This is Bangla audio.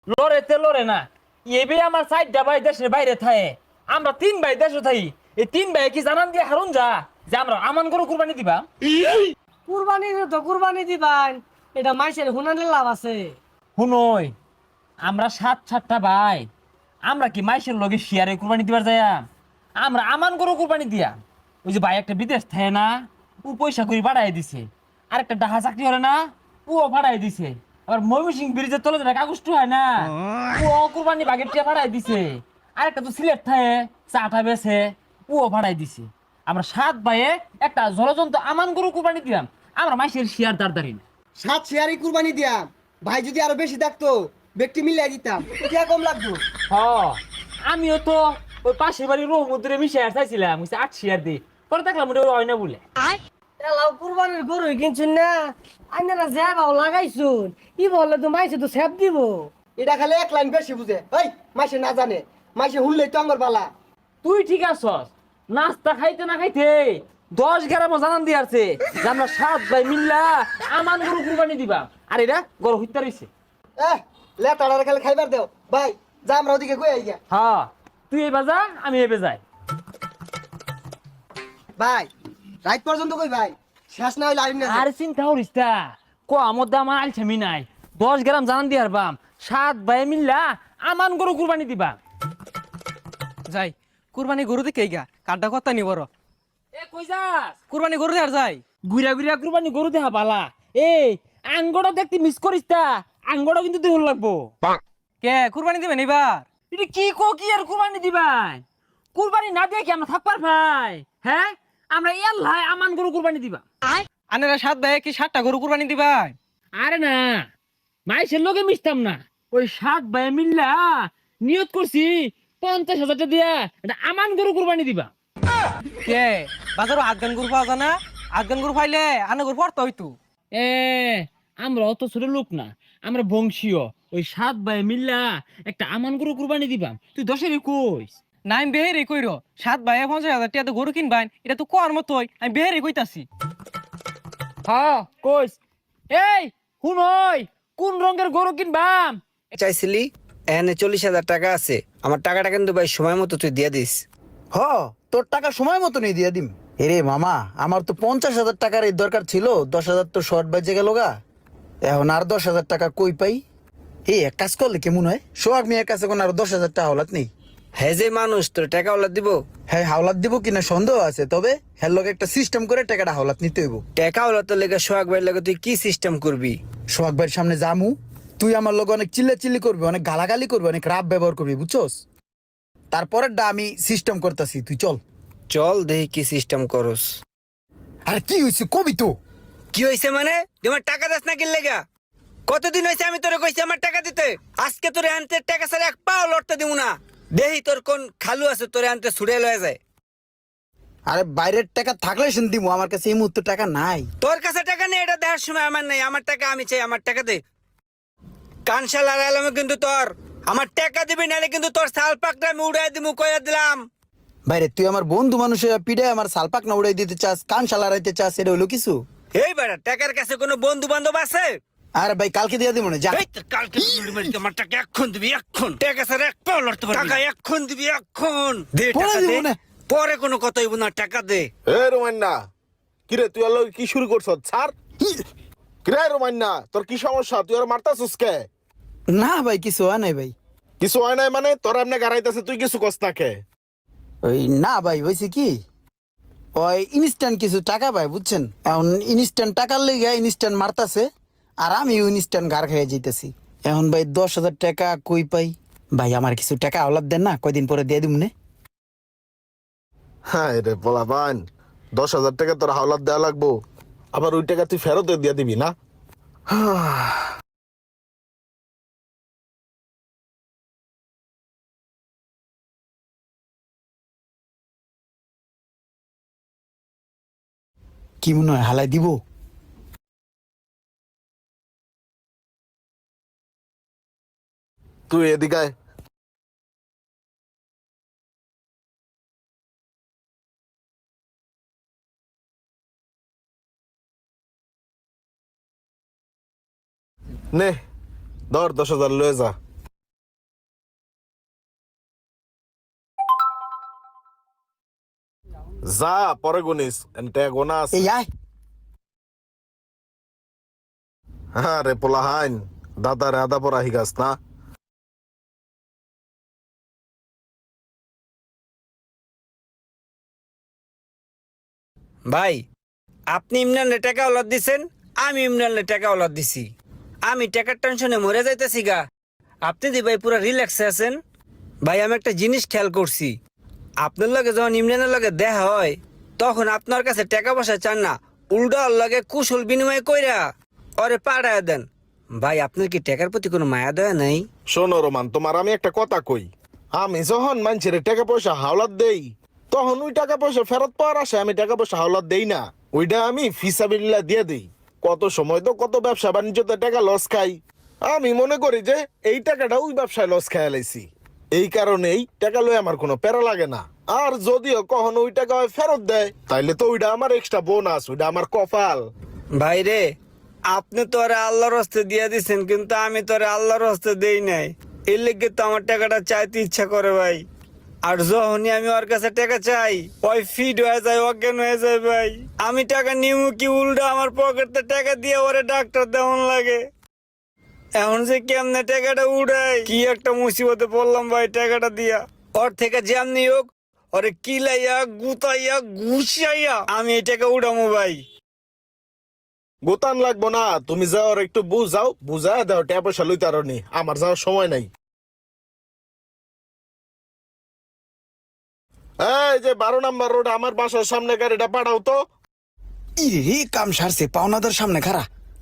লড়েতে লড়ে না। এবে আমার চারটা ভাই দেশের বাইরে থাকে, আমরা তিন ভাই দেশে থাকি। এই তিন ভাই কি জানান দিয়ে হারুন যা যে আমরা আমান করে কুরবানি দিবা। কুরবানি তো কুরবানি দিবান, এটা মাইসের হুনানের লাভ আছে। শুনই, আমরা সাতটা ভাই, আমরা কি মাইশের লগে শিয়ারে কুরবানি দিবার যায়? আমরা আমান করে কুরবানি দিয়া। ওই যে ভাই একটা বিদেশ থাকে না, ও পয়সা করে বাড়াই দিছে। আর একটা ডাহা চাকরি হলে না, ও ভাড়াই দিছে। আবার ময়মনসিং ব্রিজের তলে যেটা কাগজটা হয় না, ও কুরবানি বাগের টিয়া ভাড়াই দিছে। আর একটা তো সিলেট থাকে, চাটা বেছে, ও ভাড়াই দিছে। আমরা সাত ভাইয়ে একটা জলজন্ত আমান গরু কুরবানি দিলাম। আমরা মাইশের শিয়ার দাঁড় না। 7 শেয়ারই কুরবানি দিয়াম। ভাই যদি আরো বেশি থাকতো ব্যক্তি মিলাই দিতাম, কি কম লাগতো। হ, আমিও তো ওই পাশের বাড়ির রহমতুরে মিশে চাইছিলাম, 8 শেয়ার দিই। পরে দেখলাম ওটা হয় না বলে। এলাও কুরবানির গরু কিনছুন না, আইনারা যা ভাও লাগাইছুন, ই বললে তো মাইসে তো সেব দিব। এটা খালি এক লাইন বেশি বুঝে, এই মাসে না জানে, মাসে হুনলেই তো আমার বালা। তুই ঠিক আছস, নাস্তা খাইতে না খাইতে 10-11 জানান দিয়ে আছে যে আমরা সাত ভাই মিল্লা আমান গরু কুরবানি দিবা। আর এটা গরু হইতে রইছে। লেটাড়ারে খালি খাইবার দেও ভাই, যা আমরা ওদিকে কই আইগা। হ্যাঁ, তুই এবার যা, আমি এবার যাই। ভাই রাত পর্যন্ত কই ভাই, শেষ না হইলে আইন না। আর চিন্তা করিস তা, আমার দাম আমার আলছামি নাই। 10 গ্রাম জানান দিয়ে হারবাম, সাত ভাই মিল্লা আমান গরু কুরবানি দিবা। যাই কুরবানি গরু দেখে গা কাঠটা কত নি বড় এ কই যাস? কুরবানি গরু আর যাই গুড়া গুড়া কুরবানি গরু দেখা পালা। এই আঙ্গটা দেখতে মিস করিস তা, আঙ্গটা কিন্তু দেহ লাগবো। কে কুরবানি দিবেন এবার? এটা কি কি আর কুরবানি দিবাই? কুরবানি না দিয়ে কি আমরা থাকবার ভাই? হ্যাঁ, আমরা এল্লাই আমান গরু কুরবানি দিবা। আনেরা 7 ভাই কি 7টা গরু কুরবানি দিবাই? আরে না, মাইসের লোকে মিশতাম না। ওই সাত ভাই মিল্লা নিয়ত করছি 50,000 টাকা দিয়া এটা আমান গরু কুরবানি দিবা। কে বাজারও আটগান গরু পাওয়া যায় না? আটগান গরু পাইলে আনে গরু পড়তো হইতো। এ আমরা অত ছোট লোক না, আমরা বংশীয়। ওই সাত ভাই মিল্লা একটা আমান গরু কুরবানি দিবা। তুই 10-এর কইস? না আমি বেহেরে কইরো 7 ভাই 50,000 টাকা তো গরু কিনবাই, এটা তো কোয়ার মতোই আমি বেহেরে কইতাছি। হ্যাঁ কইস। এই শুন, ওই কোন রঙের গরু কিনবাম? চাইছিলি এখানে 40,000 টাকা আছে, আমার টাকাটা কিন্তু ভাই সময় মতো তুই দিয়ে দিস। হ, তোর টাকা সময় মতো নেই দিয়া দিম। এরে মামা, আমার তো 50,000 টাকার এই দরকার ছিল, 10,000 তো শর্ট বাজে গেল গা। এখন আর 10,000 টাকা কই পাই? এই এক কাজ করলে কেমন হয়, সোহাগ মিয়ার কাছে কোন আরো 10,000 টাকা হাওলাত নেই? হ্যাঁ যে মানুষ তোর টাকা ওলা দিব, হ্যাঁ হাওলাত দিব কিনা সন্দেহ আছে, তবে হ্যার লগে একটা সিস্টেম করে টাকাটা হাওলাত নিতে হইব। টাকা ওলা তোর লেগে সোহাগ ভাইয়ের লেগে তুই কি সিস্টেম করবি? সোহাগ ভাইয়ের সামনে জামু, তুই আমার লগে অনেক চিল্লি করবি, অনেক গালাগালি করবি, অনেক রাব ব্যবহার করবি, বুঝছস? তারপরেরটা আমি সিস্টেম করতেছি, তুই চল। চল দেখি কি সিস্টেম করস। আরে কি হয়েছে কবি তো? কি হয়েছে মানে? তুই আমার টাকা দাস না কি লেগা? কতদিন হয়েছে আমি তোরে কইছি আমার টাকা দিতে? আজকে তোরে আনতে টাকা ছাড়া এক পাও লড়তে দিব না। দেহি তোর কোন খালু আছে তোরে আনতে ছুড়ে লয়ে যায়। আরে বাইরের টাকা থাকলে শুন দিমু, আমার কাছে এই মুহূর্তে টাকা নাই। তোর কাছে টাকা নেই এটা দেখার সময় আমার নেই। আমার টাকা আমি চাই, আমার টাকা দে। কানশাল আর আলমে কিন্তু তোর আমার টাকা দিবি, নাহলে কিন্তু তোর সাল পাকটা আমি উড়াই দিমু, কইয়া দিলাম। বাইরে তুই আমার বন্ধু মানুষের পিঠে আমার সালপাক না উড়াই দিতে চাস, কান সালারাইতে চাস, এটা হলো কিছু? এই বেটা, টাকার কাছে কোনো বন্ধু বান্ধব আছে? আরে ভাই কালকে দিয়ে দিব না, যা। এই তোর কালকে আমার টাকা এখন দিবি, এখন। টাকা ছাড়া এক পাও লড়তে পারবি না। টাকা এখন দিবি, এখন দে পরে টাকা দিব দে। না। পরে কোনো কথা হইব না, টাকা দে। এ রোমান্না, কিরে তুই আর কি শুরু করছ? ছাড়। কিরে রোমান্না, তোর কি সমস্যা? তুই আর মারতাছিস কে? না ভাই কিছু হয় নাই ভাই। কিছু হয় নাই মানে? তোর এমনি গাড়াইতেছে, তুই কিছু কস না কে? ওই না ভাই, হয়েছে কি, ওই ইনস্ট্যান্ট কিছু টাকা ভাই, বুঝছেন? এখন ইনস্ট্যান্ট টাকার লেগে ইনস্ট্যান্ট মারতাছে, আর আমি ইনস্ট্যান্ট গার খেয়ে যাইতেছি। এখন ভাই 10,000 টাকা কই পাই? ভাই আমার কিছু টাকা আওলাদ দেন না, কয়দিন পরে দিয়ে দিব না? হ্যাঁ রে পোলাপান, 10,000 টাকা তোর হাওলাত দেওয়া লাগবো, আবার ওই টাকা তুই ফেরত দিয়ে দিবি না? কি মনে হয় হালাই দিব? তুই এদিকে আয়। নে ধর 10,000 লয়ে যা। যা পরে গুনিস এনতে গোনাস এই আয়। হ্যাঁ রে পোলা হাইন দাদারে আদা পরা হিগাস না। ভাই আপনি ইমরানের টাকা ওলাদ দিছেন, আমি ইমরানের টাকা ওলাদ দিছি। আমি টাকার টেনশনে মরে যাইতেছি গা, আপনি দি ভাই পুরো রিল্যাক্সে আছেন। ভাই আমি একটা জিনিস খেয়াল করছি, আপনার লগে যখন ইমরানের লগে দেখা হয় তখন আপনার কাছে টাকা পয়সা চান না, উল্টা ওর লগে কুশল বিনিময় কইরা ওরে পাড়ায় দেন। ভাই আপনার কি টাকার প্রতি কোনো মায়া দয়া নাই? শোনো রোমান, তোমার আমি একটা কথা কই, আমি যখন মানুষের টাকা পয়সা হাওলাত দেই তখন ওই টাকা পয়সা ফেরত পাওয়ার আসে আমি টাকা পয়সা হাওলাত দেই না, ওইটা আমি ফিসাবিল্লাহ দিয়ে দিই। কত সময় তো কত ব্যবসা বাণিজ্যতে টাকা লস খাই, আমি মনে করি যে এই টাকাটা ওই ব্যবসায় লস খাই লাইছি, এই কারণেই টাকা লই আমার কোনো প্যারা লাগে না। আর যদিও কখনো ওই টাকা হয় ফেরত দেয় তাইলে তো ওইটা আমার এক্সট্রা বোনাস, ওইটা আমার কপাল। ভাই রে, আপনি তো আরে আল্লাহর হস্তে দিয়ে দিছেন, কিন্তু আমি তো আরে আল্লাহর হস্তে দেই নাই, এর লেগে তো আমার টাকাটা চাইতে ইচ্ছা করে ভাই। আর যখনই আমি ওর কাছে টাকা চাই ওই ফিট হয়ে যায়, অজ্ঞান হয়ে যায় ভাই। আমি টাকা নিমু কি উল্টা আমার পকেটে টাকা দিয়ে ওরে ডাক্তার দেওয়ান লাগে। এখন যে কেমনে টাকাটা উড়াই, কি একটা মুসিবতে পড়লাম ভাই টাকাটা দিয়া। ওর থেকে যেমনি হোক ওরে কিলাইয়া গুতাইয়া ঘুষাইয়া আমি এই টাকা উড়ামু ভাই। গোতান লাগবো না, তুমি যাও আর একটু বুঝাও, বুঝা দাও টাকা পয়সা লইতে আরনি, আমার যাওয়ার সময় নাই। এই যে 12 নম্বর রোড আমার বাসার সামনে গাড়িটা পাঠাও তো। ই রে কাম সারছে, পাওনাদার সামনে খারা।